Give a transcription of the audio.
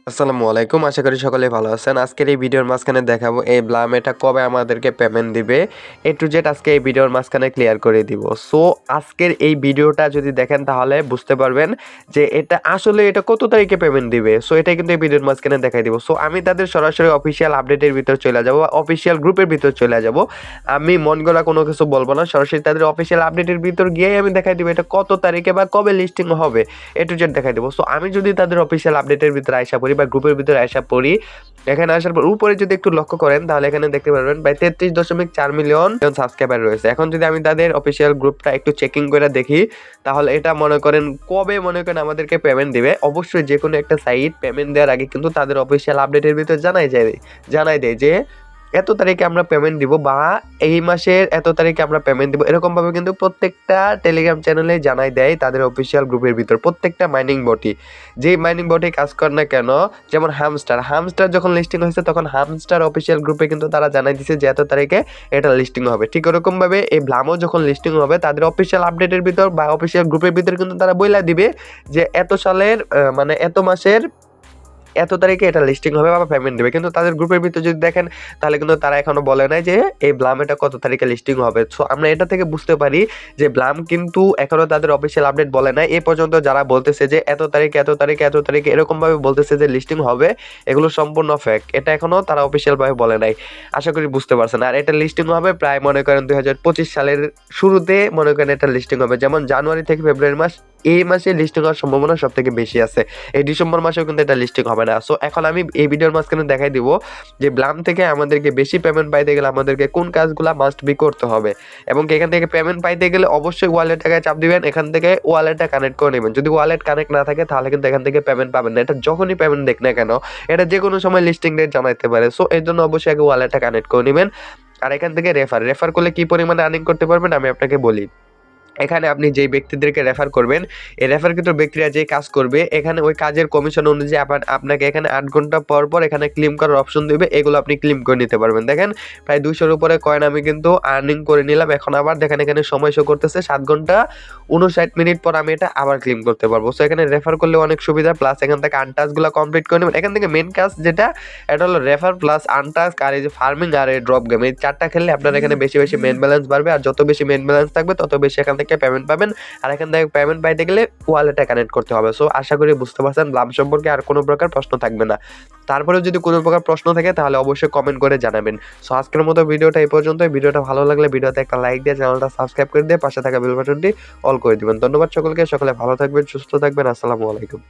আসসালামু আলাইকুম, আশা করি সকলে ভালো আছেন। আজকের এই ভিডিওর মাঝখানে দেখাবো এই ব্লাম এটা কবে আমাদেরকে পেমেন্ট দিবে, এ টু জেড আজকে এই ভিডিওর মাঝখানে ক্লিয়ার করে দিব। সো আজকের এই ভিডিওটা যদি দেখেন তাহলে বুঝতে পারবেন যে এটা কত তারিখে পেমেন্ট দিবে। সো এটা কিন্তু এই ভিডিওর মাঝখানে দেখাই দিব। সো আমি তাদের সরাসরি অফিসিয়াল আপডেটের ভিতর চলে যাব, অফিসিয়াল গ্রুপের ভিতর চলে যাব। আমি মন গড়া কোনো কিছু বলবো না, সরাসরি তাদের অফিসিয়াল আপডেটের ভিতর গিয়েই আমি দেখাই দিব এটা কত তারিখে বা কবে লিস্টিং হবে, এ টু জেড দেখাই দেবো। সো আমি যদি তাদের অফিসিয়াল আপডেটের ভিতরে আশা করি বা গ্রুপের ভিতরে আশা পড়ি, এখানে আসার পর উপরে যদি একটু লক্ষ্য করেন তাহলে এখানে দেখতে পারবেন প্রায় 33.4 মিলিয়ন সাবস্ক্রাইবার রয়েছে। এখন যদি আমি তাদের অফিসিয়াল গ্রুপটা একটু চেকিং করে দেখি তাহলে এটা মনে করেন কবে আমাদেরকে পেমেন্ট দিবে। অবশ্যই যে কোনো একটা সাইট পেমেন্ট দেওয়ার আগে কিন্তু তাদের অফিসিয়াল আপডেটের ভিতরে জানাই দেয় যে এত তারিখে আমরা পেমেন্ট দিব বা এই মাসের এত তারিখে আমরা পেমেন্ট দিব। এরকম ভাবে কিন্তু প্রত্যেকটা টেলিগ্রাম চ্যানেলে জানাই দেয় তাদের অফিসিয়াল গ্রুপের ভিতর। প্রত্যেকটা মাইনিং বটি, যেই মাইনিং বটি কাজ করে না কেন, যেমন হামস্টার যখন লিস্টিং হয়েছে তখন হামস্টার অফিসিয়াল গ্রুপে কিন্তু তারা জানাই দিছে যে এত তারিখে এটা লিস্টিং হবে। ঠিক ওরকম ভাবে এই ব্লামও যখন লিস্টিং হবে তাদের অফিসিয়াল আপডেটের ভিতর বা অফিসিয়াল গ্রুপের ভিতর কিন্তু তারা বইলা দিবে যে এত সালের মানে এত মাসের এত তারিখে এটা লিস্টিং হবে বা পেমেন্ট দেবে। কিন্তু তাদের গ্রুপের ভিতরে যদি দেখেন তাহলে কিন্তু তারা এখনো বলে নাই যে এই ব্লাম এটা কত তারিখে লিস্টিং হবে। সো আমরা এটা থেকে বুঝতে পারি যে ব্লাম কিন্তু এখনো তাদের অফিসিয়াল আপডেট বলে নাই। এ পর্যন্ত যারা বলতেছে যে এত তারিখে এরকম ভাবে বলতেছে যে লিস্টিং হবে, এগুলো সম্পূর্ণ ফেক। এটা এখনো তারা অফিসিয়াল ভাবে বলে নাই। আশা করি বুঝতে পারছেন। আর এটা লিস্টিং হবে প্রায় মনে করেন 2025 সালের শুরুতে মনে করেন এটা লিস্টিং হবে, যেমন জানুয়ারি থেকে ফেব্রুয়ারি মাস, এই মাসে লিস্টিং হওয়ার সম্ভাবনা সব থেকে বেশি আছে। এই ডিসেম্বর মাসেও কিন্তু এটা লিস্টিং হবে না। সো এখন আমি এই ভিডিওর মাঝখানে দেখাই দিব যে ব্লাম থেকে আমাদেরকে বেশি পেমেন্ট পাইতে গেলে আমাদেরকে কোন কাজগুলো মাস্ট বি করতে হবে, এবং এখান থেকে পেমেন্ট পাইতে গেলে অবশ্যই ওয়ালেট টাকায় চাপ দিবেন, এখান থেকে ওয়ালেটটা কানেক্ট করে নেবেন। যদি ওয়ালেট কানেক্ট না থাকে তাহলে কিন্তু এখান থেকে পেমেন্ট পাবেন না। এটা যখনই পেমেন্ট দেখ না কেন এটা যে কোনো সময় লিস্টিং ডেট জানাইতে পারে। সো এর জন্য অবশ্যই আগে ওয়ালেটটা কানেক্ট করে নেবেন। আর এখান থেকে রেফার করলে কি পরিমাণে আর্নিং করতে পারবেন আমি আপনাকে বলি। এখানে আপনি যেই ব্যক্তিদেরকে রেফার করবেন, এই রেফারকৃত ব্যক্তিরা যে কাজ করবে এখানে ওই কাজের কমিশন অনুযায়ী আপনাকে এখানে 8 ঘন্টা পর পর এখানে ক্লেম করার অপশন দিবে, এগুলো আপনি ক্লেম করে নিতে পারবেন। দেখেন প্রায় 200-র উপরে কয়েন আমি কিন্তু আর্নিং করে নিলাম। এখন আবার দেখেন এখানে সময় শো করতেছে 7 ঘন্টা 59 মিনিট পর আমি এটা আবার ক্লেম করতে পারবো। সো এখানে রেফার করলে অনেক সুবিধা, প্লাস এখান থেকে আনটাস্কগুলো কমপ্লিট করে নেবেন। এখান থেকে মেন কাজ যেটা এটা হলো রেফার প্লাস আনটাস্ক আর এই যে ফার্মিং আর এই ড্রপ গেম, এই 4টা খেললে আপনার এখানে বেশি বেশি মেন ব্যালেন্স বাড়বে। আর যত বেশি মেন ব্যালেন্স থাকবে তত বেশি এখান থেকে পেমেন্ট পাবেন। আর এখান থেকে পেমেন্ট পাইতে গেলে ওয়ালেটে কানেক্ট করতে হবে। সো আশা করি বুঝতে পারছেন, ব্লাম সম্পর্কে আর কোনো প্রকার প্রশ্ন থাকবে না। তারপরে যদি কোনো প্রকার প্রশ্ন থাকে তাহলে অবশ্যই কমেন্ট করে জানাবেন। সো আজকের মতো ভিডিওটা এই পর্যন্তই। ভিডিওটা ভালো লাগলে ভিডিওতে একটা লাইক দিয়ে চ্যানেলটা সাবস্ক্রাইব করে দিয়ে পাশে থাকা বেল বাটনটি অল করে দিবেন। ধন্যবাদ সকলকে, সকলে ভালো থাকবেন, সুস্থ থাকবেন। আসসালামু আলাইকুম।